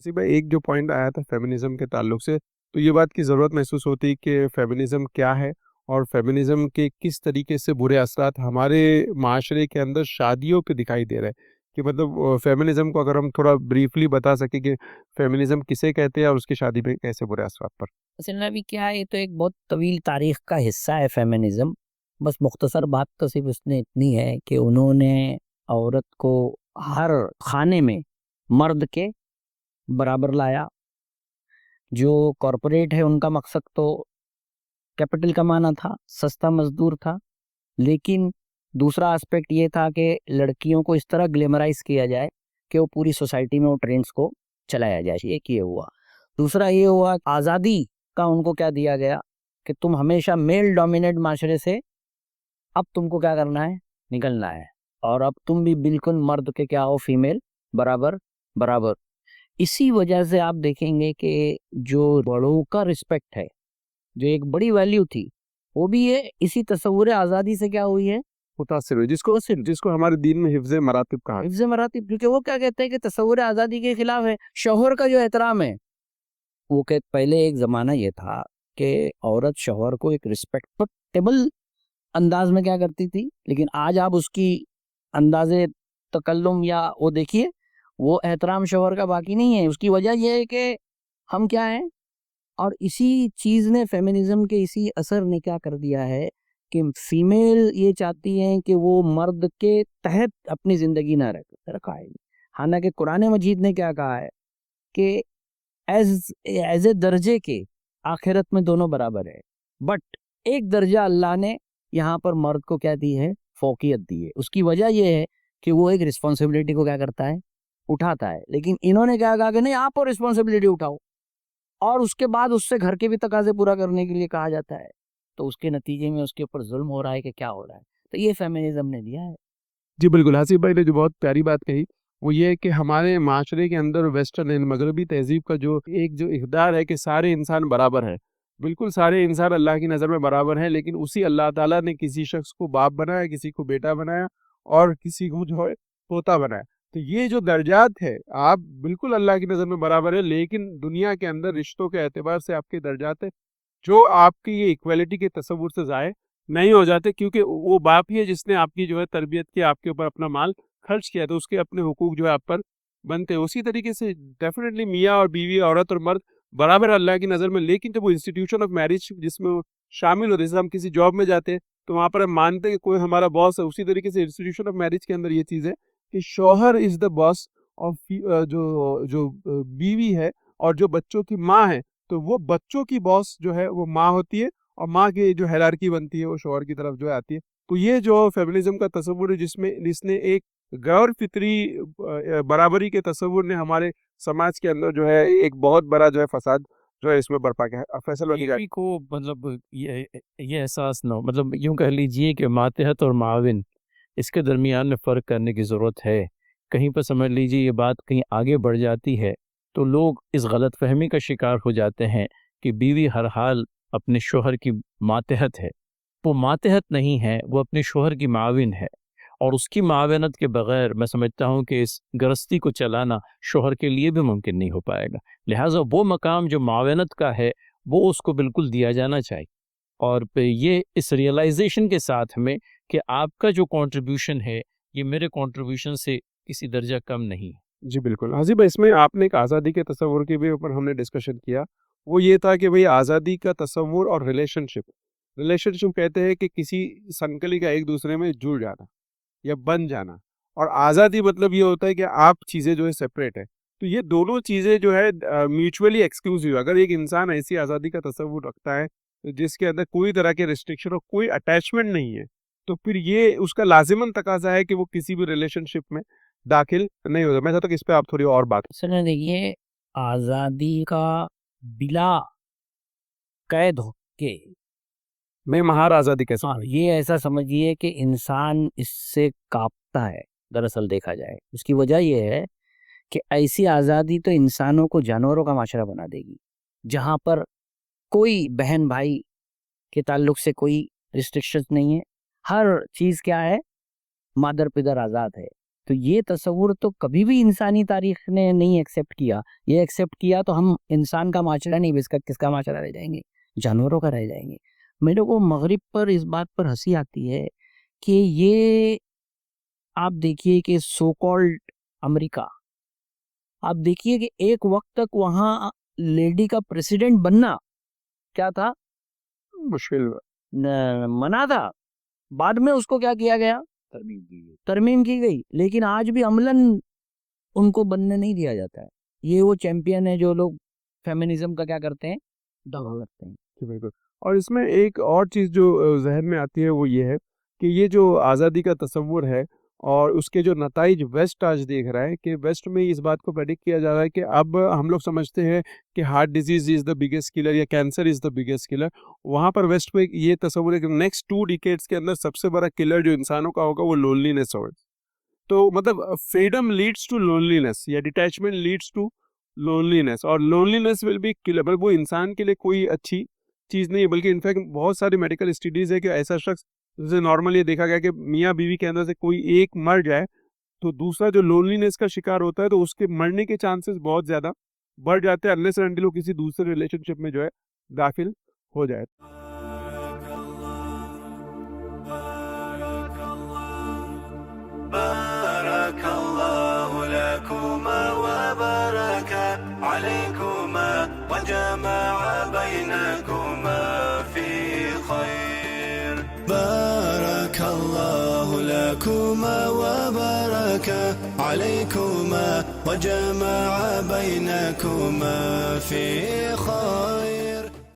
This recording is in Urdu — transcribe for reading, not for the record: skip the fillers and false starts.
سی بھائی ایک جو پوائنٹ آیا تھا فیمنزم کے تعلق سے، تو یہ بات کی ضرورت محسوس ہوتی کہ فیمنزم کیا ہے اور فیمنزم کے کس طریقے سے برے اثرات ہمارے معاشرے کے اندر شادیوں پہ دکھائی دے رہے ہیں، کہ مطلب فیمنزم کو اگر ہم تھوڑا بریفلی بتا سکیں کہ فیمنزم کسے کہتے ہیں اور اس کی شادی پہ کیسے برے اثرات پر۔ اصل میں بھی کیا ہے، یہ تو ایک بہت طویل تاریخ کا حصہ ہے فیمنزم. بس مختصر بات تو صرف اس نے اتنی ہے کہ انہوں نے عورت کو ہر خانے میں مرد کے برابر لایا. جو کارپوریٹ ہے ان کا مقصد تو کیپٹل کمانا تھا، سستا مزدور تھا، لیکن دوسرا اسپیکٹ یہ تھا کہ لڑکیوں کو اس طرح گلیمرائز کیا جائے کہ وہ پوری سوسائٹی میں وہ ٹرینڈز کو چلایا جائے. ایک یہ ہوا. دوسرا یہ ہوا آزادی کا ان کو کیا دیا گیا کہ تم ہمیشہ میل ڈومینیٹ معاشرے سے اب تم کو کیا کرنا ہے، نکلنا ہے، اور اب تم بھی بالکل مرد کے کیا ہو، فیمیل برابر برابر. اسی وجہ سے آپ دیکھیں گے کہ جو بڑوں کا رسپیکٹ ہے، جو ایک بڑی ویلیو تھی، وہ بھی یہ اسی تصور آزادی سے کیا ہوئی ہے، متاثر ہوئی، جس کو ہمارے دین میں حفظ مراتب کہا. حفظ مراتب. کیونکہ وہ کیا کہتے ہیں کہ تصور آزادی کے خلاف ہے. شوہر کا جو احترام ہے، وہ کہ پہلے ایک زمانہ یہ تھا کہ عورت شوہر کو ایک ریسپیکٹیبل انداز میں کیا کرتی تھی، لیکن آج آپ اس کی انداز تکلم یا وہ دیکھیے، وہ احترام شوہر کا باقی نہیں ہے. اس کی وجہ یہ ہے کہ ہم کیا ہیں، اور اسی چیز نے، فیمنزم کے اسی اثر نے کیا کر دیا ہے کہ فیمیل یہ چاہتی ہیں کہ وہ مرد کے تحت اپنی زندگی نہ رکھا ہے. حالانکہ قرآن مجید نے کیا کہا ہے کہ ایز اے درجے کے آخرت میں دونوں برابر ہے، بٹ ایک درجہ اللہ نے یہاں پر مرد کو کیا دی ہے، فوقیت دی ہے. اس کی وجہ یہ ہے کہ وہ ایک رسپانسبلٹی کو کیا کرتا ہے، اٹھاتا ہے. لیکن انہوں نے کیا کہا کہ نہیں، آپ اور رسپانسبلٹی اٹھاؤ، اور اس کے بعد اس سے گھر کے بھی تقاضے پورا کرنے کے لیے کہا جاتا ہے. تو اس کے نتیجے میں اس کے اوپر ظلم ہو رہا ہے کہ کیا ہو رہا ہے. تو یہ فیمنزم نے دیا ہے. جی بالکل، حسیب بھائی نے جو بہت پیاری بات کہی وہ یہ ہے کہ ہمارے معاشرے کے اندر ویسٹرن مغربی تہذیب کا جو اقدار ہے کہ سارے انسان برابر ہیں. بالکل سارے انسان اللہ کی نظر میں برابر ہیں، لیکن اسی اللہ تعالیٰ نے کسی شخص کو باپ بنایا، کسی کو بیٹا بنایا اور کسی کو جو ہے پوتا بنایا. تو یہ جو درجات ہے، آپ بالکل اللہ کی نظر میں برابر ہے، لیکن دنیا کے اندر رشتوں کے اعتبار سے آپ کے درجات ہیں جو آپ کی یہ ایکویلٹی کے تصور سے ضائع نہیں ہو جاتے، کیونکہ وہ باپ ہی ہے جس نے آپ کی جو ہے تربیت کی، آپ کے اوپر اپنا مال خرچ کیا، تو اس کے اپنے حقوق جو ہے آپ پر بنتے ہیں. اسی طریقے سے ڈیفینیٹلی میاں اور بیوی، عورت اور مرد برابر اللہ کی نظر میں، لیکن جب وہ انسٹیٹیوشن آف میرج جس میں وہ شامل ہوتے ہیں، جیسے ہم کسی جاب میں جاتے ہیں تو وہاں پر ہم مانتے ہیں کہ کوئی ہمارا باس ہے، اسی طریقے سے انسٹیٹیوشن آف میرج کے اندر یہ چیز ہے کہ شوہر از دا باس آف جو بیوی ہے اور جو بچوں کی ماں ہے، تو وہ بچوں کی باس جو ہے وہ ماں ہوتی ہے، اور ماں کی جو ہیرارکی بنتی ہے وہ شوہر کی طرف جو ہے آتی ہے. تو یہ جو فیمنزم کا تصور ہے جس نے ایک غیر فطری برابری کے تصور نے ہمارے سماج کے اندر جو ہے ایک بہت بڑا جو ہے فساد جو ہے اس میں برپا کیا ہے. فیصل بیوی کو مطلب یہ احساس نہ ہو، مطلب یوں کہہ لیجئے کہ ماتحت اور معاون، اس کے درمیان میں فرق کرنے کی ضرورت ہے. کہیں پر سمجھ لیجئے یہ بات کہیں آگے بڑھ جاتی ہے تو لوگ اس غلط فہمی کا شکار ہو جاتے ہیں کہ بیوی ہر حال اپنے شوہر کی ماتحت ہے. وہ ماتحت نہیں ہے، وہ اپنے شوہر کی معاون ہے، اور اس کی معاونت کے بغیر میں سمجھتا ہوں کہ اس گرستی کو چلانا شوہر کے لیے بھی ممکن نہیں ہو پائے گا. لہٰذا وہ مقام جو معاونت کا ہے وہ اس کو بالکل دیا جانا چاہیے، اور پھر یہ اس ریئلائزیشن کے ساتھ میں کہ آپ کا جو کنٹریبیوشن ہے یہ میرے کنٹریبیوشن سے کسی درجہ کم نہیں. جی بالکل حسیب، اس میں آپ نے ایک آزادی کے تصور کے بھی اوپر ہم نے ڈسکشن کیا. وہ یہ تھا کہ بھئی آزادی کا تصور اور ریلیشن شپ کہتے ہیں کہ کسی سنکلی کا ایک دوسرے میں جڑ جانا یا بن جانا، اور آزادی مطلب یہ ہوتا ہے کہ آپ چیزیں جو ہے سپریٹ ہے. تو یہ دونوں چیزیں جو ہے میوچولی ایکسکلوسیو. اگر ایک انسان ایسی آزادی کا تصور رکھتا ہے جس کے اندر کوئی طرح کے ریسٹرکشن اور کوئی اٹیچمنٹ نہیں ہے، تو پھر یہ اس کا لازماً تقاضا ہے کہ وہ کسی بھی ریلیشن شپ میں داخل نہیں ہوتا. میں چاہتا ہوں کہ اس پہ آپ تھوڑی اور بات. سر دیکھیے، آزادی کا بلا قید ہو کے میں مہار آزادی کیسے؟ یہ ایسا سمجھیے کہ انسان اس سے کانپتا ہے. دراصل دیکھا جائے اس کی وجہ یہ ہے کہ ایسی آزادی تو انسانوں کو جانوروں کا معاشرہ بنا دے گی، جہاں پر کوئی بہن بھائی کے تعلق سے کوئی ریسٹرکشن نہیں ہے. ہر چیز کیا ہے، مادر پدر آزاد ہے. تو یہ تصور تو کبھی بھی انسانی تاریخ نے نہیں ایکسیپٹ کیا. یہ ایکسیپٹ کیا تو ہم انسان کا معاشرہ نہیں، کس کا معاشرہ رہ جائیں گے؟ جانوروں کا رہ جائیں گے. میرے کو مغرب پر اس بات پر ہنسی آتی ہے کہ یہ آپ دیکھیے کہ سو کالڈ امریکہ، آپ دیکھیے کہ ایک وقت تک وہاں لیڈی کا پریسیڈنٹ بننا کیا تھا؟ مشکل منع تھا. بعد میں اس کو کیا کیا گیا؟ ترمیم کی گئی. لیکن آج بھی عملاً ان کو بننے نہیں دیا جاتا ہے. یہ وہ چیمپئن ہے جو لوگ فیمنزم کا کیا کرتے ہیں؟ دعویٰ کرتے ہیں. بالکل. اور اس میں ایک اور چیز جو ذہن میں آتی ہے وہ یہ ہے کہ یہ جو آزادی کا تصور ہے اور اس کے جو نتائج ویسٹ آج دیکھ رہا ہے کہ ویسٹ میں اس بات کو پریڈکٹ کیا جا رہا ہے کہ اب ہم لوگ سمجھتے ہیں کہ heart disease is the biggest killer یا cancer is the biggest killer. وہاں پر ویسٹ میں یہ تصور ہے کہ نیکسٹ 2 ڈیکیڈز کے اندر سب سے بڑا کلر جو انسانوں کا ہوگا وہ لونلینس ہوگا. تو مطلب فریڈم لیڈس ٹو لونلینس یا ڈیٹیچمنٹ لیڈس ٹو لونلینس، اور لونلینس ول بی کلر. مطلب وہ انسان کے لیے کوئی اچھی چیز نہیں ہے، بلکہ انفیکٹ بہت ساری میڈیکل اسٹڈیز ہے کہ ایسا شخص جیسے نارمل یہ دیکھا گیا کہ میاں بیوی کے اندر سے کوئی ایک مر جائے تو دوسرا جو لونلینس کا شکار ہوتا ہے تو اس کے مرنے کے چانسز بہت زیادہ بڑھ جاتے ہیں unless and until وہ کسی دوسرے ریلیشن شپ میں جو ہے داخل ہو جائے. بارك الله لكما وبارك عليكما وجمع بينكما في خير. بارك الله لكما وبارك عليكما وجمع بينكما في خير.